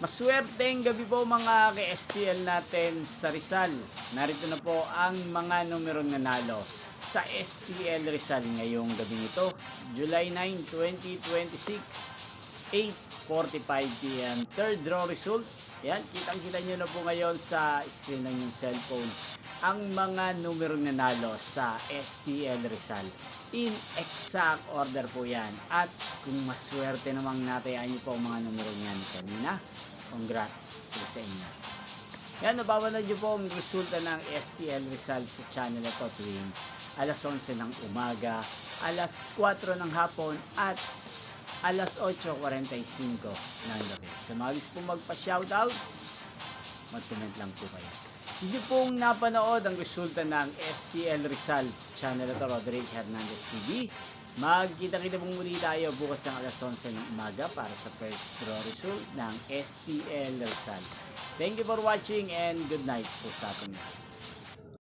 Maswerteng gabi po mga ka-STL natin sa Rizal. Narito na po ang mga numerong nanalo sa STL Rizal ngayong gabi nito, July 9, 2026, 8:45 PM. Third draw result. Yan, kitang-kita nyo na po ngayon sa screen ng yung cellphone ang mga numerong nanalo sa STL Rizal. In exact order po yan. At kung maswerte namang natayaan nyo po ang mga numerong yan kanina, congrats po sa inyo. Yan, napapanood nyo po ang resulta ng STL Rizal sa channel na to tuwing alas 11 ng umaga, alas 4 ng hapon at alas 8:45 ng gabi. Sa mga gusto pong magpa-shoutout, mag-comment lang po kayo. Hindi pong napanood ang resulta ng STL Rizal sa channel na to, Roderick Hernandez TV. Magkita-kita pong muli tayo bukas ng alas 11 ng umaga para sa first draw result ng STL Rizal. Thank you for watching and good night po sa atin.